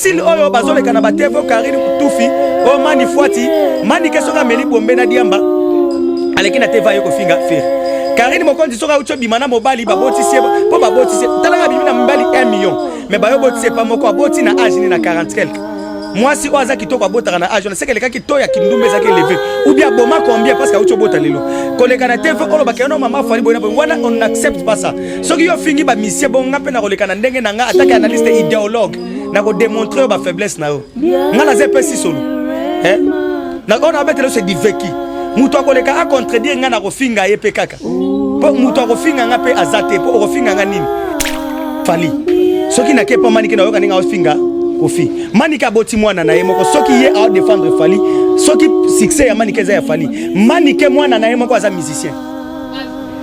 style oyo bazole kana batevo Karine Tufi o mani fuati mani kesoka meli bombe na diamba aleki na teva yoko finga fer Karine mokonzi soka ucho bimana mobali babotisi po babotisi talanga bimina mbali 1 million mais bayo botisi pa moko aboti na âge ni na 40 quelque moi si oza kitoko abotaka na âge on sait que les gars qui toya kindumbe za ke lever ou bien boma combien parce que ucho bota lelo koleka na teva olo bakeno mama fali boyna wana on n'accepte pas ça soki yo fingi ba misie bon ngape na koleka na ndenge na nga attaque analyste idéologue na ko démontrer ba faiblesse na yo ngala zepe si solo na on a betelo c'est du vécu muto akoleka a contredire nga na ko finga ye pe kaka po muto akofinga nga pe azate po okofinga nga nini fali soki na ke pa manike na yo kaninga ofinga kofi manika boti mwana na ye moko soki ye a défendre fali soki succès ya manike za ya fali manike mwana na ye moko aza musicien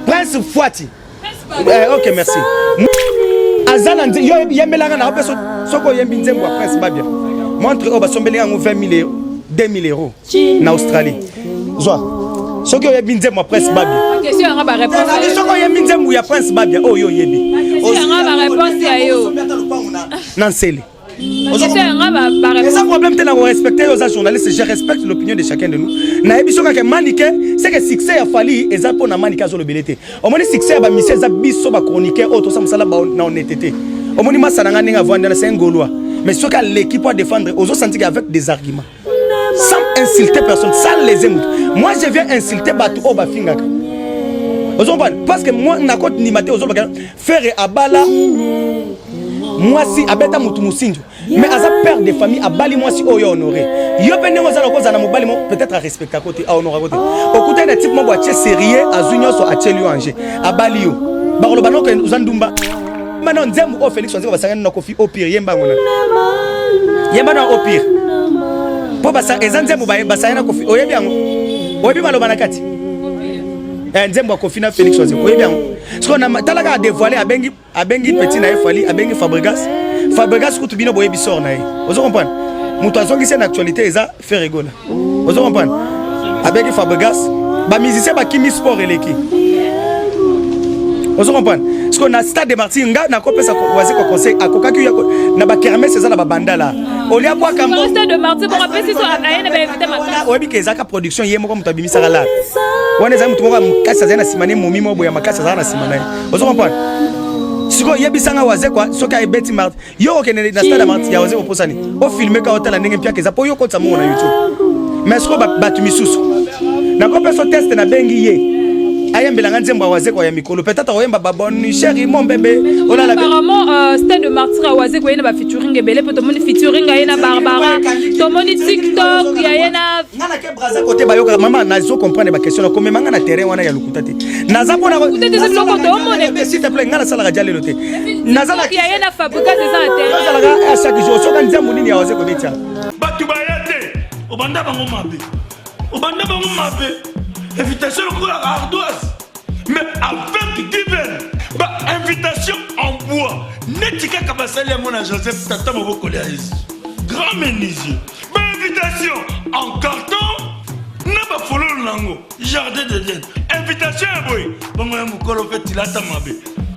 Prince Fuati ok merci azana yo yemelanga na peso soko yembi nzembo Prince Babia montre o basombelinga ngo 20 000 2000 euros na Australie Joa soki yo yebi nzembo Prince Babia question nga ba réponse soko yembi nzembo ya Prince Babia oh yo yebi question nga ba réponse ya yo Nanseli c'est un problème de respecter aux journalistes. Je respecte l'opinion de chacun de nous. Na émission que Manike, c'est que succès a fallu et ça pour na Manike sur le belleté. Au moins succès ba mission za biso ba chroniqueur auto ça musala ba na honnêteté. Au moins masana nga ninga vendre c'est un gaulois. Mais ce que l'équipe doit défendre aux autres sentir avec des arguments. Sans insulter personne, sans les émoutes. Moi je viens insulter Batu Oba Fingaka. Parce que moi na côté ni maté aux autres faire abala moi si abeta mutu musinjo mais aza père de famille abali moi si oyo honoré yo pende ngo zala ko zana mobali mo peut-être à respecter à côté à honorer à côté okuta na type mo boache sérieux azunyo so acheli anje abali yo ba ko lobano ko uzandumba mana nzembu o Félix onzeka basangana na kofi au pire yemba ngona yemba na au pire po basa ezanzembu ba basangana kofi oyebi yango oyebi maloba na kati nzembo kofi na Félix onzeka oyebi yango parce qu'on a talaga dévoiler abengi petit na fali abengi Fabregas kutu bino boyebi sort na ye ozo comprendre muto azongi c'est actualité eza fait rigola ozo comprendre abengi Fabregas ba musicien ba kimi sport eleki ozo comprendre parce qu'on a stade de Martin nga na kopesa wazi ko conseil akokaki na ba kermesse eza na ba bandala olia bwa kambo stade de Martin pour rappeler so ayena ba inviter makala oyebi ke ezaka production ye moko muto abimisa la wana za mutu moko makasa za na simane momi mo boya makasa za na simane ozo comprendre siko yebisanga waze kwa soka ebeti mart yo okene na stade mart ya waze oposani o filmer ka hôtel ndenge pia keza po yo kotsa mo na YouTube mais siko batu misusu na ko peso test na bengi ye ayembelanga nzembo waze kwa ya mikolo peut-être oyemba baboni chéri mon bébé ona la apparemment stade de martyr waze kwa yena ba featuring ebele po to moni featuring yena Barbara to moni TikTok yena ngana ke braza côté bayoka maman nazo comprendre ba question comme manga na terrain wana ya lukutate naza pona ko s'il te plaît ngana sala radiale lote naza la yena Fabregas ça na terrain naza la à chaque jour soka nzembo nini ya waze ko betia batu bayate obanda bango mabe invitation au ardoise mais avec divin bah invitation en bois netika kabasali à mon Joseph Tata Moboko grand menuisier bah invitation en carton na ba follow nango jardin de Dieu invitation boy bongo ya mukolo fait tilata mabe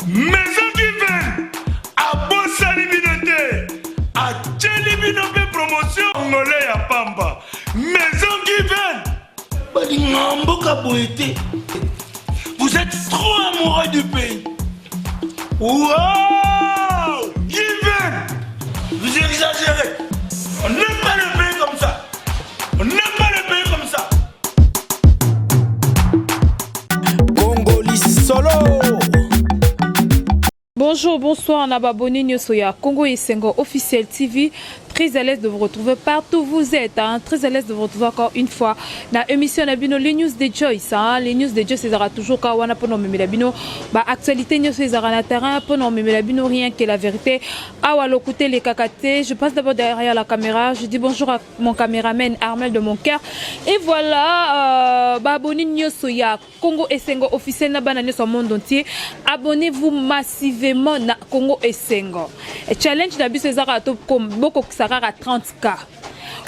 maison divin a bossali binote a tcheli binote promotion ngolé ya pamba maison divin. Vous êtes trop amoureux du pays. Wow! Given! Vous exagérez. On n'aime pas le pays comme ça. On n'aime pas le pays comme ça. Congolais solo. Bonjour, bonsoir, on a abonné Nyosoya Congo Esengo officiel TV. Très à l'aise de vous retrouver partout où vous êtes. Hein? Très à l'aise de vous retrouver encore une fois. Dans l'émission Nabino, les news de Joyce. Hein? Les news de Joyce, c'est toujours quand on a pour nous Labino. Bah, actualité, news, c'est un terrain pour nous Labino, rien que la vérité. Ah, à l'écouter les cacatés. Je passe d'abord derrière la caméra. Je dis bonjour à mon caméraman Armel de mon cœur. Et voilà, bah, abonnez Nyosoya Congo Esengo officiel Nabana News au monde entier. Abonnez-vous massivement na Congo Esengo. Et challenge d'abus, c'est ça, beaucoup à 30K.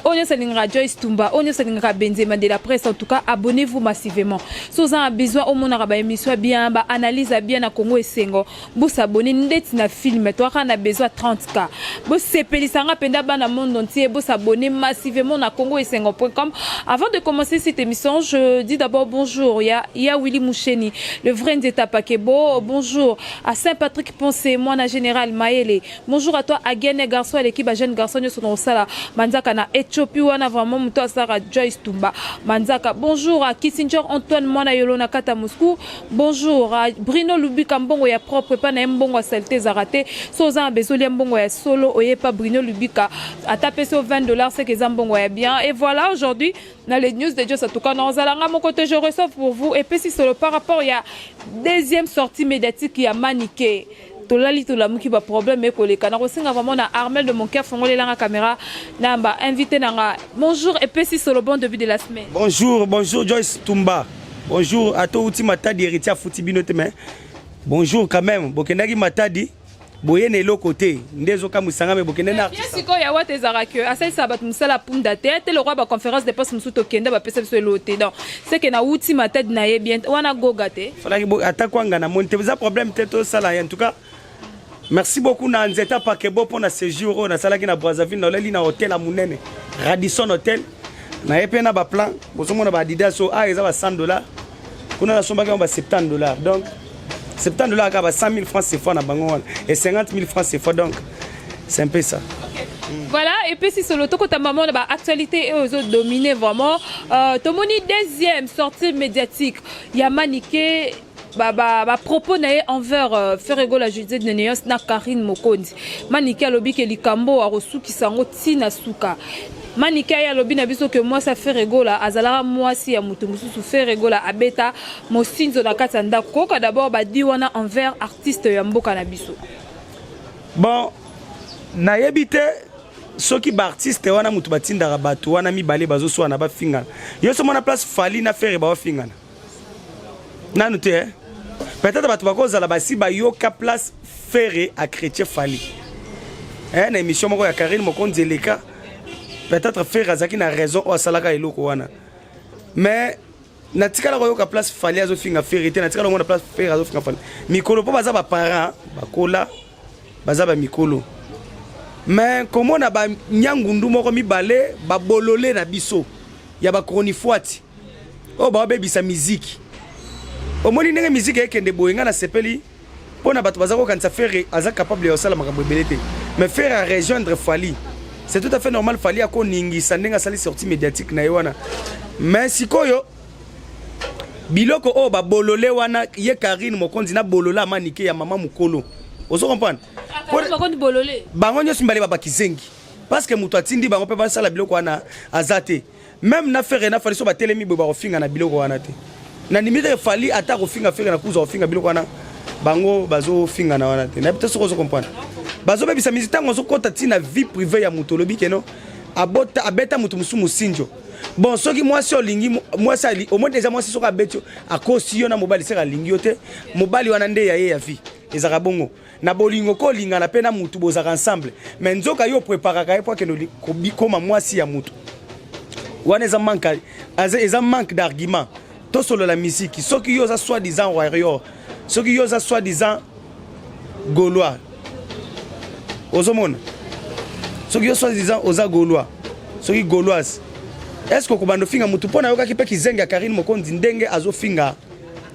On est sur Joyce Tumba, on est sur Benzema de la presse. En tout cas, abonnez-vous massivement. Si vous avez besoin, au monde a émission bien, analyse bien na Congo et Sengo. Vous s'abonnez, n'êtes na film, toi on a besoin 30K. Vous s'épelissez penda dans le monde entier, vous s'abonnez massivement na Congo et Sengo.com. Avant de commencer cette émission, je dis d'abord bonjour. Il y a Willy Moucheni, le vrai Ndeta Pakebo. Bonjour à Saint-Patrick Poncé, moi na général Maële. Bonjour à toi, Agene Garçon, à l'équipe à jeune garçon, nous sommes dans la Manzaka na Éthiopie, on a vraiment muto Sarah Joyce Tumba. Manzaka. Bonjour à Kissinger Antoine Mwana Yolona Kata Moscou. Bonjour à Bruno Lubika Mbongo ya propre pas na Mbongo Salte Zarate. Soza Bezoli Mbongo ya solo oye pas Bruno Lubika a tapé sur $20 c'est que Zambongo est bien. Et voilà aujourd'hui dans les news de Joyce en tout cas dans Zalanga mon côté je reçois pour vous et puis si solo par rapport il y a deuxième sortie médiatique qui a maniqué. Tolali tolamuki ba problème e koleka na kosinga vraiment na Armel de mon cœur fongole la caméra namba invité nanga bonjour et puis sur le bon début de la semaine. Bonjour Joyce Tumba. Bonjour à toi outi matadi héritier Foutibino teme. Bonjour quand même bokendaki matadi boyene lo côté ndezo ka musanga me bokende na artiste. Siko ya wate zarake asai sabat musala punda tete le roi ba conférence de presse musuto kenda ba pesa so loté donc c'est que na outi matadi na ye bien wana gogate. Fala ki atakwanga na monte za problème teto sala en tout cas. Merci beaucoup na Nzeta Pakebo pour na séjour na salaki na Brazzaville na leli na hôtel à Munene Radisson Hotel na epena ba plan bozomo na ba Adidas so eza ba $100 kuna na somba ka ba $70 donc $70 ka ba 100 000 francs CFA na bango et 50 000 francs CFA donc c'est un peu ça. Voilà, et puis si c'est le toko ta maman bah actualité et aux autres dominé vraiment tomoni deuxième sortie médiatique il y a maniqué propos nae envers Ferrego la justice de Néos na Karine Mokondi manike alobi ke likambo a reçu ki sango tina suka manike ya lobi na biso que moi ça Ferrego la azala moi si ya mutu mususu Ferrego la abeta mosinzo na katanda koka d'abord ba di wana envers artiste ya mboka na biso. Bon na yebite soki ba artiste wana mutu batinda bato wana mibale bazo so na ba finga yo so mona place fali na Ferre ba finga nanu te peut-être bato bakozala basi bayoka place Ferre à Chrétien Fali na émission moko ya Karine Mokonzi eleka peut-être Ferre azaki na raison o asalaka eloko wana mais na tikala koyoka place Fali azo finga Ferre te na tikala ngona place Ferre azo finga Fali mikolo po baza ba parents bakola baza ba mikolo mais comment na ba nyangundu moko mibale ba bololé na biso ya ba chronifuati o ba bebisa musique au moins une musique est kende boyenga na sepeli pona bato bazako kanisa Ferre aza capable de osala makambo ebelete mais faire à rejoindre Fali c'est tout à fait normal Fali ako ningi sandenga sali sortie médiatique na yona mais sikoyo biloko o ba bololé wana ye Karine Mokonzi na bolola manike ya mama mukolo ozo comprendre Mokonzi bololé bango nyo simbale baba kizengi parce que mutu atindi bango pe ba sala biloko wana azate même na Ferre na Fali so ba telemi bo ba ofinga na biloko wana te na nimite Fali ata kofinga Ferre na kuza kofinga biloko wana bango bazo finga na wana te na peut-être soko comprendre bazo bebisa mizita ngozo kota tina vie privée ya mutu lobi keno abota abeta mutu musu musinjo bon soki moi si olingi moi ça au moins déjà moi si soka betio akosi yo na mobali sera lingi yo te mobali wana nde ya ye ya vie ezaka bongo na bolingo ko linga na pena mutu bozaka ensemble mais nzoka yo prépara ka pour que no koma moi si ya mutu wana eza manque d'argument tout sur la musique, ceux qui osent soi-disant warrior, ceux qui osent soi-disant gaulois, aux hommes, ceux qui osent soi-disant aux gaulois, ceux qui gauloises. Est-ce que vous finga mutu pona yoka kipe kizenga Karine Mokonzi ndenge azo finga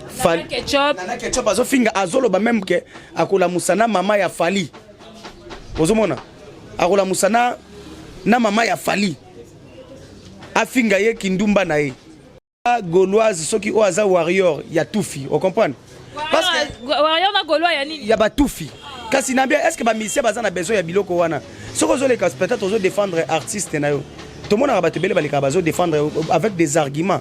Fali ketchup azo finga azolo ba même que akola musana mama ya Fali. Ozomona akola musana na mama ya Fali. Afinga ye kindumba na ye. Gauloise ceux qui oza warrior ya tufi on comprend parce que warrior na Gaulois ya nini ya ba tufi kasi nambia est-ce que ba misia baza na besoin ya biloko wana soko zo les cas peut-être ozo défendre artiste na yo tout monde ba tebele ba les bazo défendre avec des arguments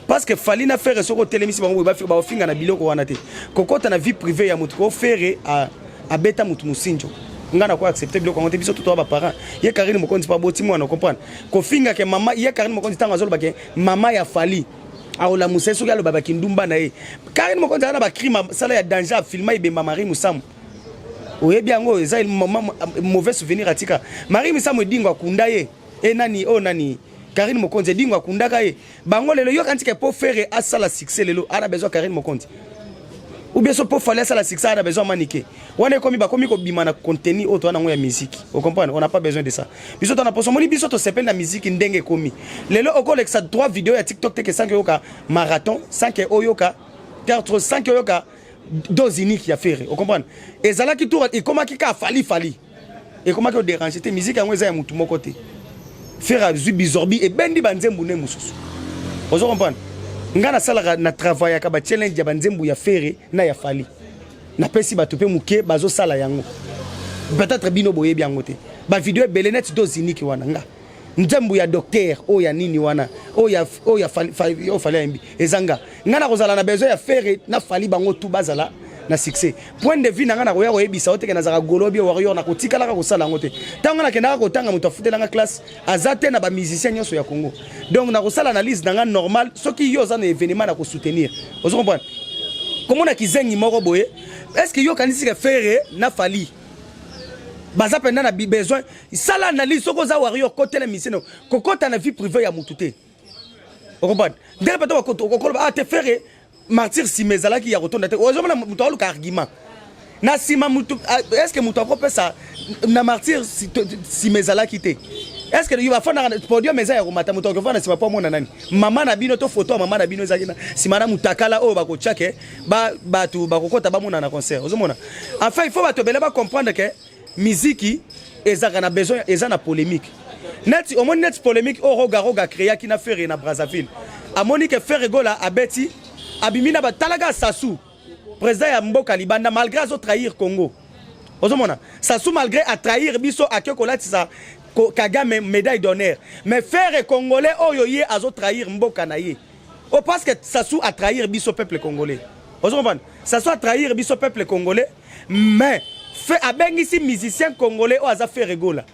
parce que Fali na faire soko telemisi bango ba finga na biloko wana te kokota na vie privée ya mutu ko faire a beta mutu musinjo ngana ko accepter biloko ngote biso tout ba parents ye Karine Mokonzi pa boti mwana comprendre ko finga ke mama ye Karine Mokonzi tanga zolo ba ke mama ya Fali aola museso yalo baba kindumba na ye Karine Mokonzi ana ba crime sala ya danger filma ibe Marie Musamu oyebi yango eza mauvais souvenir atika Marie Musamu dingo akunda ye et nani oh nani Karine Mokonzi dingwa kundaka ye bango lelo yo kanti ke pour faire asa la succès lelo ana besoin Karine Mokonzi ou bien so pour faire asa la succès ana besoin maniquer on est comme ba komi ko bima na contenu auto na ya musique vous comprenez on n'a pas besoin de ça biso to na poso moni biso to sepel na musique ndenge komi lelo okole que ça 3 vidéos ya TikTok te que 5 yoka marathon 5 oyoka 4 5 oyoka dose unique ya faire vous comprenez et zala ki tour et comment ki ka fali et comment que déranger te musique yango eza ya mutu moko te faire à bizorbi et bendi banzembu ne mususu vous comprenez ngana sala na travail ya ba challenge ya banzembu ya faire na ya fali na pesi bato pe muke bazo sala yango peut-être bino boye biango te ba vidéo belenet dose unique wana nga nzembu ya docteur o ya nini wana o ya fali mbi ezanga ngana kozala na besoin ya faire na fali bango tout bazala na succès point de vue ngana koya koyebisa ote kana zaka golobi warrior na kotikala ka kosala ngote tanga na kenda ko tanga mutu afutela nga classe azate na ba musicien nyonso ya Congo donc na kosala analyse nga normal soki yo za na événement na ko soutenir vous comprenez comment na kizengi moko boye est-ce que yo kanisi ka faire na fali baza penda na besoin sala analyse soko za warrior côté la mission kokota na vie privée ya mutu te vous comprenez dès peut être ko ah te faire martyr si mezala ki ya rotonda te ozomona mutu aluka argument na sima mutu est-ce que mutu akopesa ça na martyr si mezala ki te est-ce que il va faire podium meza ya komata mutu akofana sima po mona nani mama na bino to photo mama na bino ezaki na sima na mutakala o bako chake batu bakokota ba mona na concert ozomona enfin il faut batobela ba comprendre que musique ezaka na besoin ezana polémique net au moins net polémique o roga créa ki na faire na Brazzaville amoni que faire gola abeti abimina batalaga Sassou président ya mboka libanda malgré azo trahir Congo ozomona Sassou malgré a trahir biso akekolatisa Kagame médaille d'honneur mais faire congolais oyo ye azo trahir mboka na ye o parce que Sassou a trahir biso peuple congolais ozomona Sassou a trahir biso peuple congolais mais fait abengisi musicien congolais o aza faire gola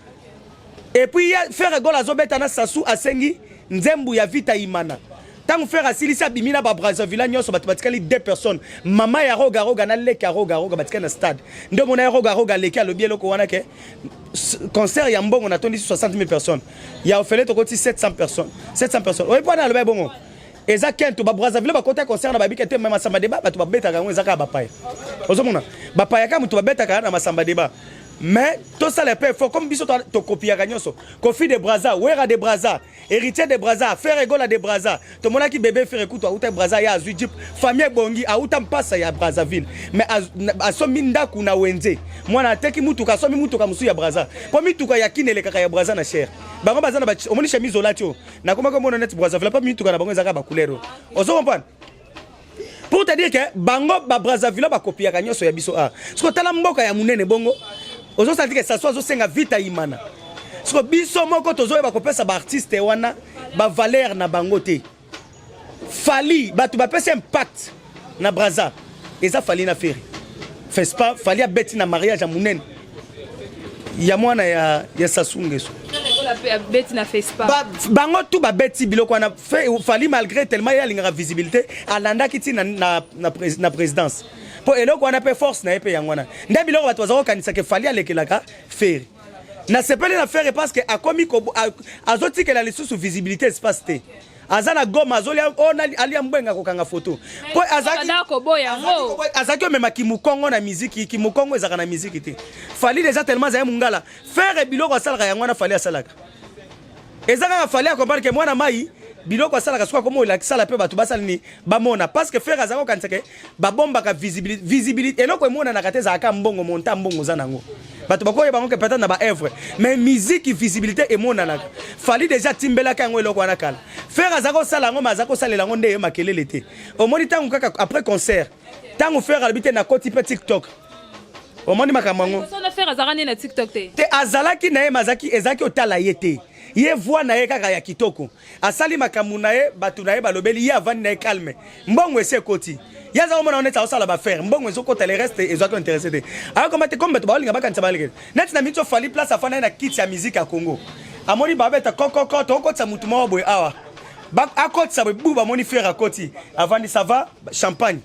et puis faire gola azo betana Sassou asengi nzembu ya vita imana tant faire asilisa bimina ba Brazzaville nyonso batikali 2 personnes mama ya roga na leka roga batikali na stade ndo mona roga leka alobi eloko wana ke concert ya mbongo na tondi 60 000 personnes ya ofele to koti 700 personnes oyi pona alobi bongo eza kento ba Brazzaville ba kota concert na babika te même masamba débat batu babeta kango ezaka bapaya ozomona bapaya ka mutu babeta kana masamba débat mais tout ça les peu faut comme biso to copier nyonso Kofi de Brazza Wera de Brazza héritier de Brazza Frère Gola de Brazza to mona ki bébé Frère Kutu auta Brazza ya azujip famille bongi auta mpasa ya Brazzaville mais asomi ndaku na wenze mwana teki mutuka asomi mutuka musu ya Brazza po mituka ya kinele kaka ya Brazza na cher bango bazana ba omoni chemise olatio na koma comme net Brazzaville pas mituka na bango ezaka ba couleur ozo comprendre pour te dire que bango ba Brazzaville ba copier nyonso ya biso a siko tala mboka ya munene bongo ozo senti que ça soit senga vita imana siko biso moko tozo ba kopesa ba artiste wana ba valeur na bangote fali batu ba pesa impact na Brazza eza fali na faire fais pas fali a beti na mariage ya munene ya mwana ya Sasungeso beti na face pas bango tout ba beti biloko na fali malgré tellement ya linga visibilité alanda kiti na présidence pour eloko wana pe force na epe yangwana nda biloko bato bazako kanisa ke fali alekelaka faire na sepele na faire parce que akomi ko azotikela lisusu visibilité espace te azana goma azoli ona ali ambwenga kokanga photo po azaki mema kimukongo na musique kimukongo ezaka na musique te fali déjà tellement za mungala faire biloko asalaka yangwana fali asalaka ezaka fali akompare ke mwana mai biloko asalaka soka komo la sala pe bato basalini bamona parce que faire azako kanseke babomba ka visibilité eloko emona na kateza aka mbongo monta mbongo zanango bato bakoye bango ke peut-être na ba œuvre mais musique visibilité emona na fali déjà timbela kango eloko wana kala faire azako sala ngo mazako salela ngo nde makelele te omoni tango kaka après concert tango faire albité na koti pe TikTok omoni makamango so na faire azarani na TikTok te azalaki na ye mazaki ezaki otala yete ye voix na ye kaka ya kitoko asali makamu na ye batu na ye balobeli ye avani na ye calme mbongo ese koti yaza omona oneta osala ba faire mbongo ezokota le reste ezwaki intéressé te ayo komate comme bato baolinga bakanisa baleke net na mitso fali place afana na kiti ya musique ya Congo amoni babeta kokoko tokotsa mutu moko boye awa akotisa boye bu bamoni faire akoti avandi ça va champagne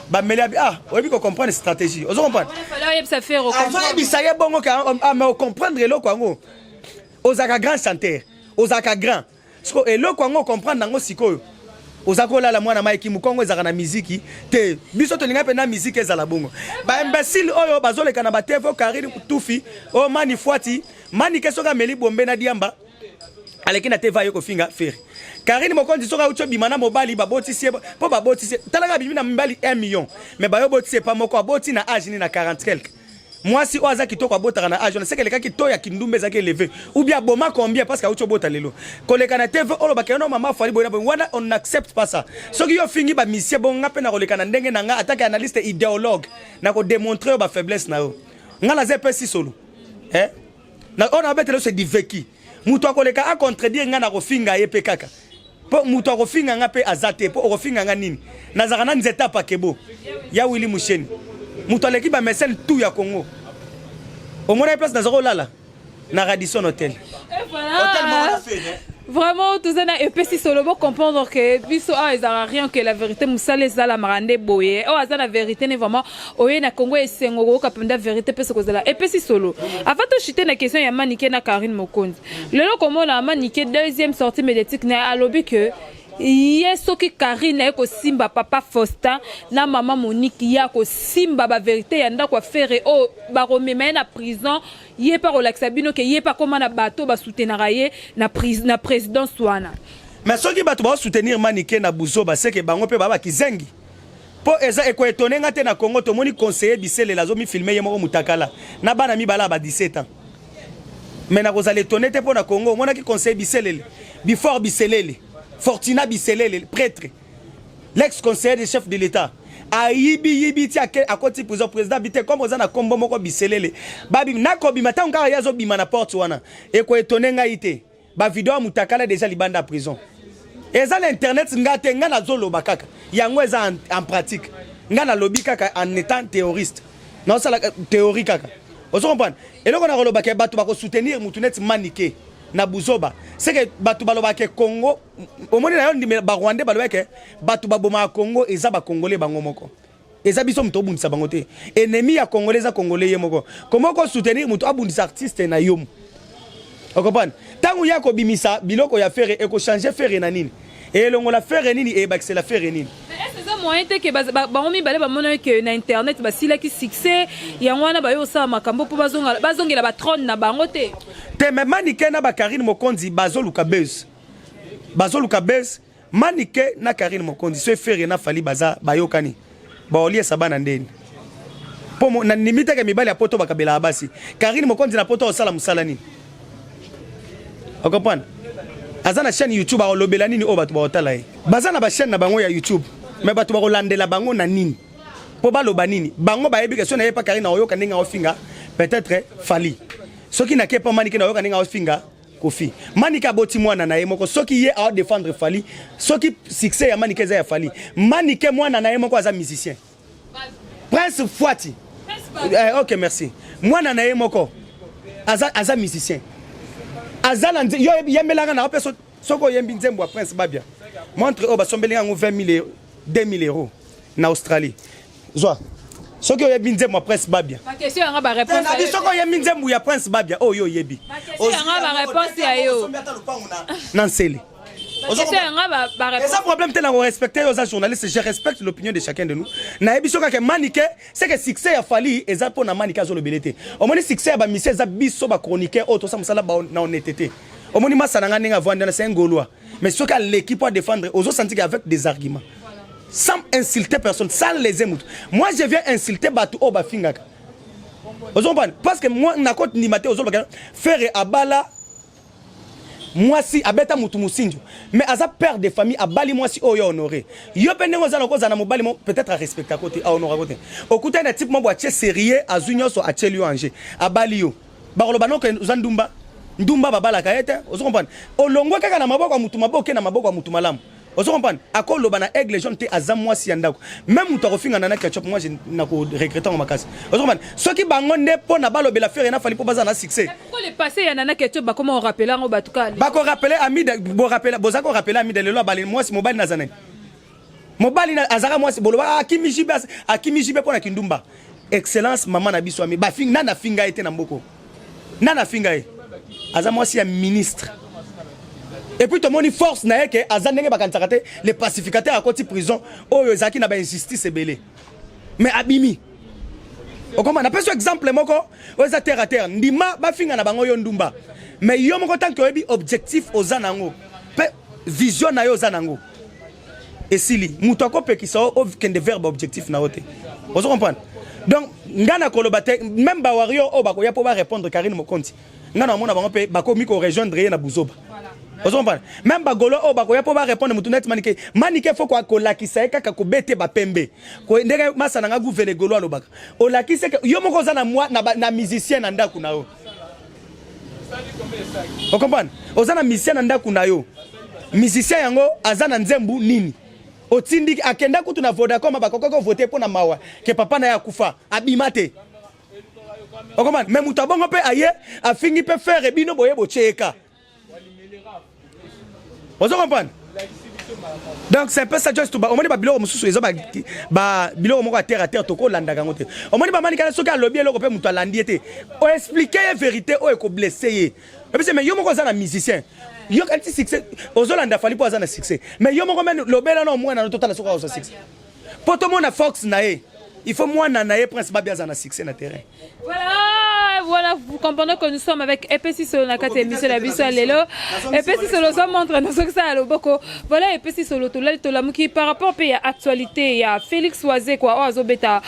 ba meliabi oyebi ko comprendre stratégie ozo comprendre ça faire comprendre bongo ka mais comprendre eloko yango ozaka grand chanteur ozaka grand siko eloko yango comprendre nango sikoyo ozakola la mwana maiki mukongo ezaka na miziki te biso to linga pe na miziki ezala bongo ba imbécile oyo bazoleka na ba TV Karine Tufi o mani fuati mani kesoka meli bombe na diamba aleki na TV ayoko finga feri Karine mokonzi soka ucho bimana mobali babotisi po babotisi talaka bimina mbali 1 million mais bayo botisi pa moko aboti na âge ni na 40 quelque moi si oza kitoko abotaka na âge on sait que les gars qui toya kindumbe zaki élevé ou bien boma combien parce que ucho bota lelo koleka na TV olo bakeno mama fali boyna wana on n'accepte pas ça so ki yo fingi ba misie bon ngape na koleka na ndenge na nga attaque analyste idéologue na ko démontrer ba faiblesse na yo ngala zepe si solo na on a betelo c'est du vécu muto akoleka a contredire nga na ko finga ye pe kaka po muto akofinga nga pe azate po okofinga nga nini nazaka na nzeta pa kebo ya Willy Musheni muto aleki ba messel tout ya Congo au moins place dans lala na Radisson Hotel. Et voilà. Vraiment tout ça na epesi solo bo comprendre que biso a ezara rien que la vérité musale za la marande boye o aza la vérité ne vraiment oye na Congo esengo ko kapenda vérité pese ko zala epesi solo avant de chuter na question ya Manike na Karine Mokonzi lelo komo na Manike deuxième sortie médiatique na alobi que yeso ki Karine ko simba papa Faustin na maman Monique ya ko simba ba vérité ya ndako faire o ba remema na prison yé pas relaxa bino ke yé pas comment na bateau ba soutenir ye na président Swana mais soki bato ba soutenir Manike na Buzoba c'est que bango pe baba kizengi po eza eko étonné ngate na Congo to moni conseiller Bisele la zo mi filmer ye moko mutakala na bana mi bala ba 17 ans mais na kozala étonné te po na Congo mona ki conseiller Bisele before Biselele Fortuna Biselele prêtre l'ex-conseiller du chef de l'État yibi ti à côté président bité comme oza na kombo moko Biselele babi nako bima ta ngara yazo bima na porte wana e ko étonné ngai te ba vidéo mutakala déjà libanda prison eza l'internet ngate ngana zolo bakaka yango eza en pratique ngana lobby kaka en étant terroriste non ça la théorie kaka ozo comprendre et loko na loba ke batu ba ko soutenir mutunet Manike na Buzoba c'est que batu baloba ke Congo au moins na yo ba Rwanda baloba ke batu baboma Congo eza ba Congolais bango moko eza biso muto bundisa bango te ennemi ya Congolais za Congolais ye moko comment ko soutenir muto abundisa artiste na yo o comprendre tangu ya ko bimisa biloko ya faire e ko changer faire na nini et longo la faire nini e ba la faire nini moyen te ke baomi bale bamona ke na internet basila ki succès yango wana bayo sa makambo po bazongela ba trône na bango te mais Manike na ba Karine Mokonzi bazoluka buzz Manike na Karine Mokonzi so faire na fali baza bayokani ba olie sabana ndeni po na limite ke mibali ya poto bakabela basi Karine Mokonzi na poto osala musala nini o comprendre azana chaîne YouTube a olobela nini o batu ba otala ye bazana ba chaîne na bango ya YouTube mais batu ba kolandela bango na nini po baloba nini bango ba yebi ke so na yepa Karine na oyoka ndinga ofinga peut-être fali soki na kepa Manike na oyoka ndinga ofinga kofi Manike aboti mwana na ye moko soki ye a défendre fali soki succès ya Manike za ya fali Manike mwana na ye moko aza musicien Prince Fuati OK merci mwana na ye moko aza musicien azala yo yemelanga na opeso soko yembi nzembo wa Prince Babia montre o basombelinga ngo 20 000 2000 euros na Australie zwa soko yembi nzembo wa Prince Babia ma question nga ba réponse na soko yembi nzembo ya Prince Babia o yo yebi o nga ba réponse ya yo nansele c'est un problème tel qu'on respecte aux journalistes. Je respecte l'opinion de chacun de nous. Na ebisoka ke Manike c'est que succès a fallu et ça pour na Manike zo le belete. Au moins succès ba mise za biso ba chroniqueur auto ça musala ba na honnêteté. Au moins masana nga ninga vendre c'est un Gaulois. Mais ce que l'équipe a défendre aux autres sentir avec des arguments. Sans insulter personne, sans les émoutes. Moi je viens insulter batu o ba fingaka. Aux autres parce que moi na compte ni maté aux autres faire abala moi si abeta mutu musinjo mais aza père de famille abali moi si oyo honoré yo pendengo za nako za na mobali mo peut-être à respecter à côté à honorer à côté okuta na type mo boatie sérieux azunyo so atelio anje abali yo ba koloba no ke uzandumba ndumba babala kaete ozo comprendre olongo kaka na maboko mutu maboke na maboko mutu malamu ozo comprendre akoloba na aigle jaune te azam moi si andako même mutu akofinga na ketchup moi je na ko regretter en makasi ozo comprendre soki bango nde po na balobela faire na fali po baza na succès. Le passé ya nana ketchup ba comment on rappeler en batuka ba ko rappeler ami de bo rappeler bozako rappeler ami de lelo bali moi si mobali na zanani mobali na azara moi si boloba akimi jibe pona kindumba excellence maman na biso ami ba fing nana finga ete na mboko nana finga e aza moi si ya ministre Et puis tout le monde force na que azanenge bakansakate les pacificateurs à côté prison oyo zaki na ba injustice belé. Mais abimi. O comment on appelle ce exemple moko oza terre à terre ndima ba finga na bango yo ndumba. Mais yo moko tant que obi objectif ozanango. Pe vision na yo ozanango. Et sili muto ko pe ki so o kende verbe objectif na ote. Vous comprenez? Donc ngana kolobate même ba wario o bako ya po ba répondre Karine Mokonzi. Ngana mona bango pe bako mi ko rejoindre na buzoba. Vous comprenez? Même bagolo o bako ya po ba répondre mutu net manike. Manike faut ko lakisa kaka ko bete ba pembe. Ko ndenge masana nga gouverne golo alobaka. O lakisa yo moko za na moi na musicien na ndaku na yo. Vous comprenez? Ozana musicien na ndaku na yo. Musicien yango azana nzembu nini? Otindi akenda kutu na Vodacom bakoko voter pour na mawa ke papa na ya kufa abimate. Okomana même mutabongo pe aye afingi pe faire bino boye bocheka. Vous comprenez? Donc c'est un peu ça juste to ba omoni ba biloko mususu ezo ba biloko moko terre à terre toko landa kangote. Omoni ba mani kana soka lobby eloko pe mutu alandi ete. O expliquer la vérité o eko blesser. Et puis c'est mais yo moko za na musicien. Yo kanti succès ozolanda fali po azana succès mais yo moko men lobela no mwana no total soka ozo succès poto mona Fox nae il faut mwana nae prince babia azana succès na terrain. Voilà, vous comprenez que nous sommes avec EPC Solo na kati émission la biso lelo. EPC Solo ça montre nous que ça alo boko. Voilà EPC Solo to la to la muki par rapport à actualité il y a Félix Oisé quoi azobeta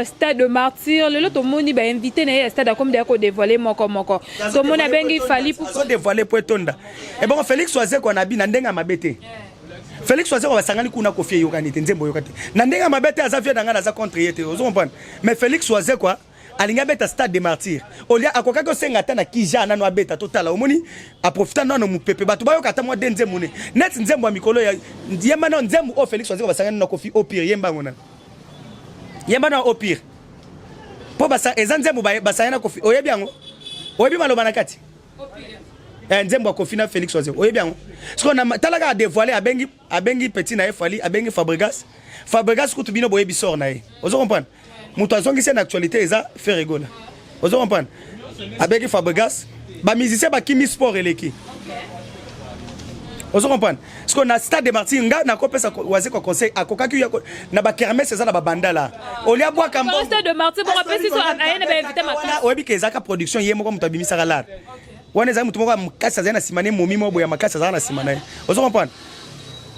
stade de martyr lelo to moni ba invité na stade comme de ko dévoiler moko to mona bengi fali pour dévoiler pour tonda. Et bon Félix Oisé ko na bi na ndenga mabete. Félix Oisé ko basangani kuna ko fie yokanite nzembo yokate. Na ndenga mabete azafia danga na za contre yete. Vous comprenez? Mais Félix Oisé quoi alinga beta stade de martyr olia akoka ko senga tana kija na no abeta totala omoni aprofita no mupepe batu bayo kata mo denze mune net nzembo mikolo ya yemba no nzembo o Félix Oisé basanga no kofi au pire yemba ngona yemba no au pire po basa ezanzembo basanga na kofi oyebi yango oyebi maloba na kati au pire nzembo kofi na Félix Oisé oyebi yango parce qu'on a talaga dévoiler abengi petit na efali abengi Fabregas kutu bino boyebi sort na ye ozo comprendre. Moutazongi c'est une actualité ça fait rigoler. Vous comprenez? Avec Fabregas, ba musicien ba kimi sport eleki. Vous comprenez? Parce qu'on a stade de Martin nga na kopesa waze ko conseil akokaki na ba kermesse ça na ba banda là. Olia bois kambo. Stade de Martin bon rappel si so ayena ba invité ma classe. Oyebi ke zaka production yemo ko mutabimi sala. Wana za mutu moko makasa za na simane momi mo boya makasa za na simane. Vous comprenez?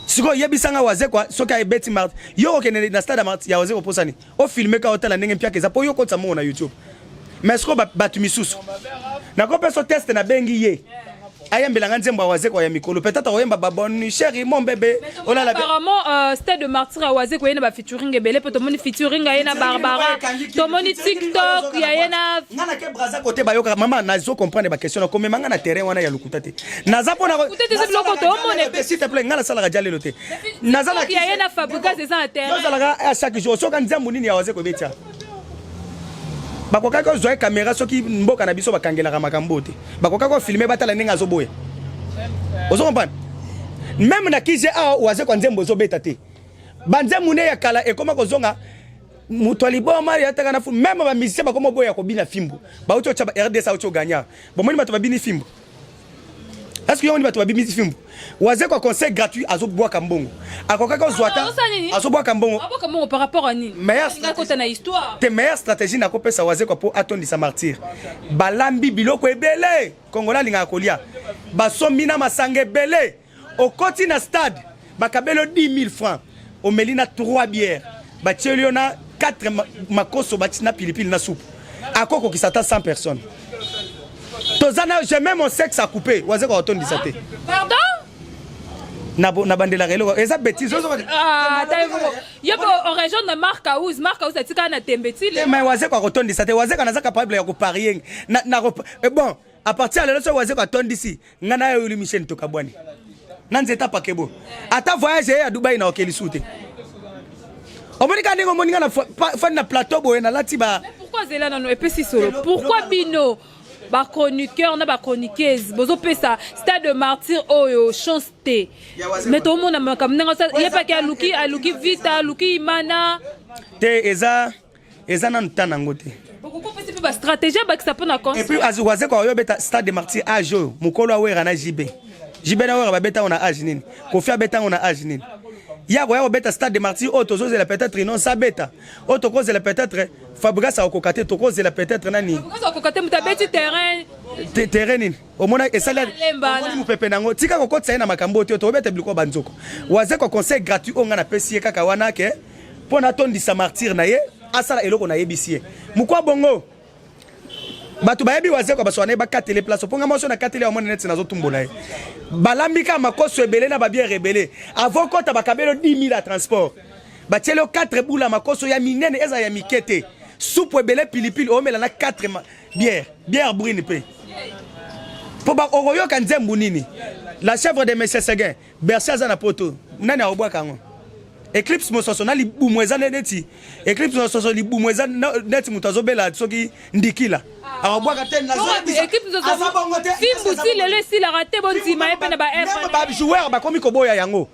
Siko yebisanga waze kwa soka ebeti mart yo okene na stade mart ya waze oposani o filmer ka hotel ndenge mpia keza po yo kotsa mo na YouTube mais siko batu misusu na ko peso test na bengi ye ayembela nzembo waze kwa ya mikolo peut-être oyemba baboni chéri mon bébé olala apparemment stade de martyr waze ko yena ba featuring ebele poto moni featuring ayena Barbara to moni TikTok ya yena ngana ke braza côté bayoka mama nazo comprendre ba question ko memanga na terrain wana ya lukuta te naza pona ko peut-être c'est bloqué to moni s'il te plaît ngana sala ga jalelo te naza na ya yena Fabrica c'est ça terrain naza la à chaque jour soka nzembo nini ya waze ko betia bakoka ko zoe caméra soki mboka na biso bakangela makambo te bakoka ko filmer batala ndenge azoboye ozo comprendre même na kije a waze kwa nzembo zo beta te banzembo ne ya kala e koma ko zonga mutwali bo mari ataka na fu même ba musicien bakoma boya ko bina fimbo ba uto cha RDS auto gagna bon moni bato babini fimbo est-ce que yoni bato babini fimbo waze kwa conseil gratuit azo boa kambongo akoka ko zwata azo boa kambongo par rapport à ni meilleure histoire te meilleure stratégie na ko pesa waze kwa po atondisa martyr balambi biloko ebele kongola linga kolia basombi na masanga ebele okoti na stade bakabelo 10 000 francs omelina 3 bières batielio na 4 makoso batina pilipili na soupe akoko ki sata 100 personnes tozana j'ai même mon sexe à couper waze kwa atondisa te pardon na bandela relo eza bêtise yo en région de Marc House atika na tembetile mais waze kwa kotondisa te waze kana za capable ya ko parier na bon à partir de là waze kwa tondisi ngana yo Louis Michel Tokabwani nanzeta pakebo ata voyage ya Dubai na okelisute omonika ndingo moninga na fan na plateau boye na latiba pourquoi zela na no EPC Solo pourquoi bino ba chroniqueur na ba chroniqueuse bozo pesa stade de martyr oyo chance te mais tout le monde na kamnanga ça y a pas que aluki vita aluki imana te eza na ntana ngote pourquoi pas c'est pas stratégie ba que ça peut na conseil et puis azuwaze kwa yo beta stade de martyr ajo mukolo awera na JB Jibena Wara beta on a âge nini. Kofi beta on a âge nini. Ya ko beta stade de Martyrs auto zo la peut-être non ça beta. Auto cause la peut-être Fabregas a kokate to cause la peut-être nani. Fabregas a kokate mutabeti terrain. Terrain nini. Omona esala mu pepe nango tika ko kotsa na makambo to beta bliko banzoko. Waze ko conseil gratuit onga na pesi kaka wana ke pona tondisa Martyrs na ye asala eloko na yebisie. Mukwa bongo batu bayebi waze ko baswana ba katele place ponga moso na katele amone net na zotumbola ye balambika makoso ebele na ba bien rebele avant kota bakabelo 10 000 à transport batielo 4 boula makoso ya minene eza ya mikete soupe ebele pilipili omela na 4 bière brune pe po ba oroyo kanzembu nini la chèvre de monsieur Seguin Bercia za na poto nani awobwa kango Eclipse mososo na libumweza neti Eclipse mososo libumweza neti mutazobela soki ndikila awabwaka te na zobi Eclipse mososo fimbu si lelo si la raté bonzima epe na ba F ba joueur ba komi koboya yango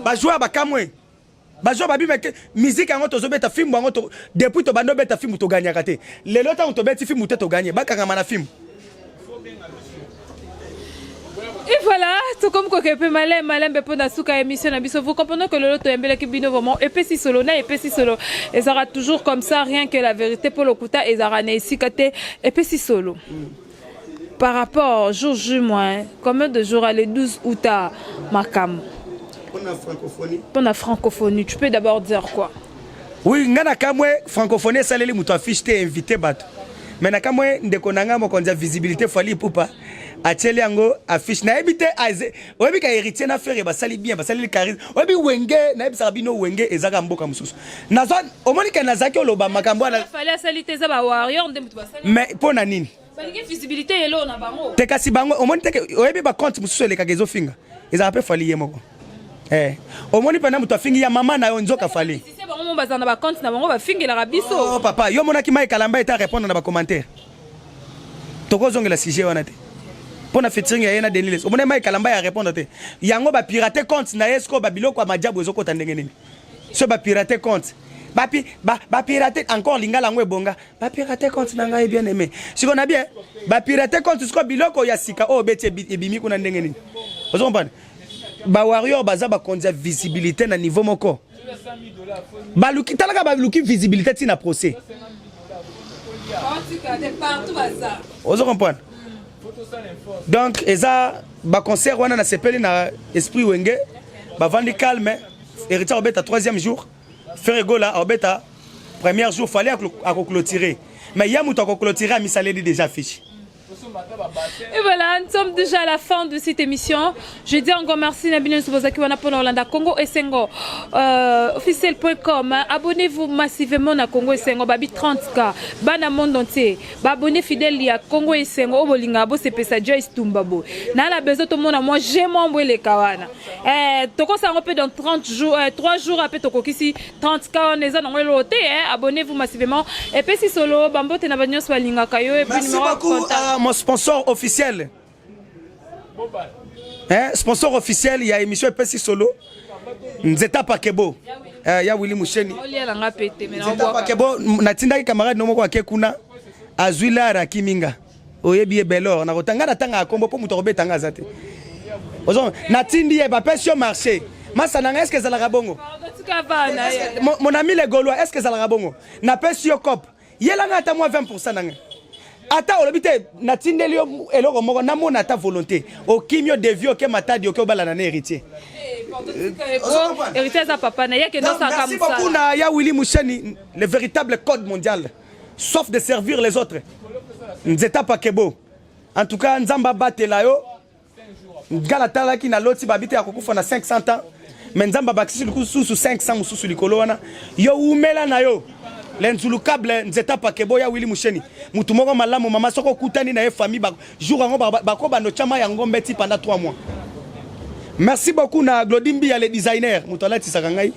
ba joueur ba kamwe ba joueur ba bimeke musique yango tozobeta fimbu yango to depuis to bando beta fimbu to ganyaka te lelo ta to beti fimbu te to ganye ba kanga mana fimbu. Et voilà, tout comme quoi que malem bepona suka émission na biso, vous comprenez que le loto embele ki bino vraiment épais solo na épais solo. Et ça sera toujours comme ça, rien que la vérité pour le kuta et ça rana ici kate épais solo. Par rapport au jour juin, combien de jours à le 12 août à Makam? Pour la francophonie. Pour la francophonie, tu peux d'abord dire quoi? Oui, ngana kamwe francophonie saleli muto affiche te invité bato. Mais na kamwe ndeko nanga mo konza visibilité fali poupa. Ateli yango affiche na ebite aze obi ka héritier na faire basali bien basali charisme obi wenge na ebisa bino wenge ezaka mboka mususu nazo omonika nazaki oloba makambo na fallait saliter za ba warrior ndem tu basali mais pona nini balike visibilité yelo na bango te kasi bango omoni te obi ba compte mususu eleka kezo finga ezaka pe fali ye moko omoni pena mutu afingi ya mama na yo nzoka fali si bango bazana ba compte na bango ba fingi la biso oh papa yo monaki mai kalamba eta répondre na ba commentaire toko zongela sujet wana te pour na featuring ya yena Deniles omone mai kalamba ya répondre te yango ba pirater compte na esko ba biloko ya majabu ezokota ndenge nini so ba pirater compte ba pirater encore lingala ngo ebonga ba pirater compte na ngai bien aimé siko na bien ba pirater compte siko biloko ya sika o beti ebimi kuna ndenge nini ozo comprendre ba warrior baza ba kondia visibilité na niveau moko ba luki talaka ba luki visibilité tina procès ozo comprendre. Donc, eza ba concert wana na sepeli na esprit wenge ba vandi calme héritier obeta 3e jour faire gola obeta 1er jour fallait à clôturer mais ya muto à clôturer a misaledi déjà affiché. Et voilà, nous sommes déjà à la fin de cette émission. Je dis encore merci Nabine Soubozaki wana pour Hollanda Congo et Sengo officiel.com. Abonnez-vous massivement à Congo et Sengo babi 30K. Bana monde entier. Abonnez fidèle à Congo et Sengo obolinga bo sepesa Joyce Tumbabo. Na la besoin tout le monde à moi j'ai mon les kawana. Toko ça repé dans 30 jours 3 jours après toko kisi 30K on est dans le loté abonnez-vous massivement et puis si solo bambo te na banyo swalinga kayo et puis numéro de contact. Mon sponsor officiel. Sponsor officiel, il y a émission Epesi Solo. Nzeta Pakebo. Ya Willy Moucheni. Nzeta Pakebo, natinda camarade nomo kwa kekuna. Azuila Rakiminga. Oyebi belor na rotanga na tanga akombo po muto tanga zate. Ozo natindi e ba pesio marché. Masa nanga est-ce que ça la rabongo? Mon ami les Gaulois, est-ce que ça la rabongo? Na pesio cop. Yela ngata moi 20% nanga. Ata olobite natindeli eloko moko na mona ta volonté o kimio de vieux ke matadi ke bala na héritier héritier za papa na yake non ça comme ça. Merci beaucoup na ya Willy Moucheni le véritable code mondial sauf de servir les autres. Nzeta Pakebo en tout cas nzamba batela yo ngala tala ki na loti babite akokufa na 500 ans mais nzamba bakisi sous 500 mususu likolo wana yo umela na yo l'enzulu câble Nzeta Pakebo ya Willy Moucheni mutu moko malamu mama soko kutani na famille ba jour ngo bako ba no chama ya ngombe ti pendant 3 mois. Merci beaucoup na Glodimbi ya le designer mutolati sakangai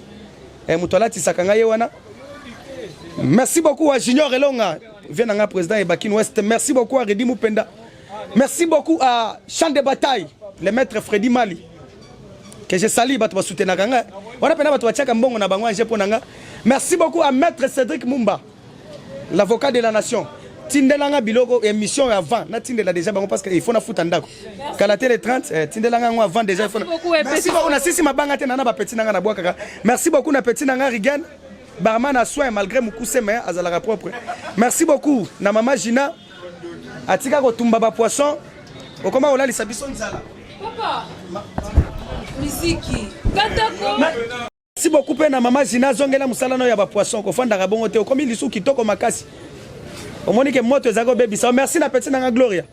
mutolati sakangai wana. Merci beaucoup à Junior Elonga vient nga président et Bakin West. Merci beaucoup à Redi Mupenda. Merci beaucoup à Champ de bataille le maître Freddy Mali que je salue bato ba soutenir nga wana pena bato bachaka mbongo na bango anje ponanga. Merci beaucoup à maître Cédric Mumba l'avocat de la nation. tindelanga biloko émission avant na tindela déjà bango parce que il faut na futa ndako kala télé 30 tindelanga ngo avant déjà il faut merci beaucoup na sisi mabanga te na ba petit nanga na boka merci beaucoup na petit nanga Rigan barman à soin malgré mukuse mais azalaka propre merci beaucoup na mama Gina atika ko tumba ba poisson okoma ola lisabiso nzala papa musique katako. Merci beaucoup pe na mama Gina zongela musala no ya ba poisson ko fanda bongo te okomi lisu kitoko makasi Monique moto ezako bebisa. Merci na petit nanga Gloria.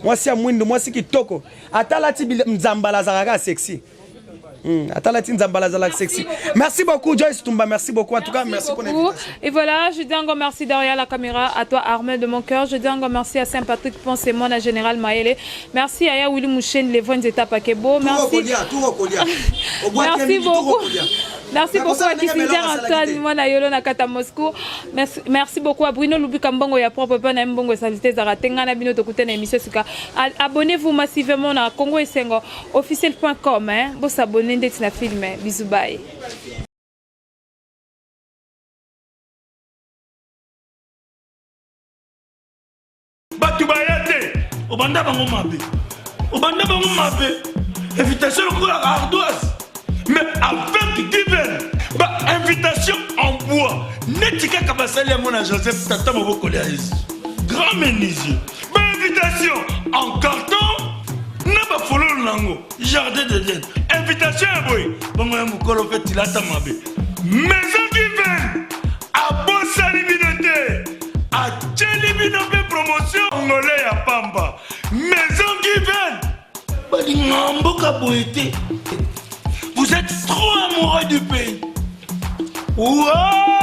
Moi si a mwindo, moi si kitoko. Atalati mzambala zalaka sexy. Atalati mzambala zalaka sexy. Merci beaucoup Joyce Tumba, merci beaucoup en tout cas, merci pour l'invitation. Et voilà, je dis encore merci derrière la caméra à toi Armel de mon cœur. Je dis encore merci à Saint-Patrick Ponce-Mon, à Général Maëlle. Merci à Willy Mouchen, les voix d'état Pakebo. Merci. Merci beaucoup. Merci beaucoup à Kissinger Antoine Mounayolo Nakata Moscou. Merci beaucoup à Bruno Lubikambongo ya propre peu na mbongo salité zaratenga na bino tokuta na émission suka. Abonnez-vous massivement na Congo Isengo officiel.com hein. Bo s'abonner ndeti na film. Bisous bye. Batu bayate obanda bango mabe. Obanda bango mabe. Invitation pour la ardoise. Mais avec divers, invitation en bois. Netika Kabasali à mon Joseph Tata Moboko grand menuisier. Invitation en carton. N'a pas follow lango. Jardin de Dieu. Invitation à boy. Bon, Mokolo fait il a ta mabe. Maison divers. À Bossa Libinoté. À Tchelibinoté promotion. Angolais à Pamba. Maison divers. Balingamboka boité. Vous êtes trop amoureux du pays. Wow!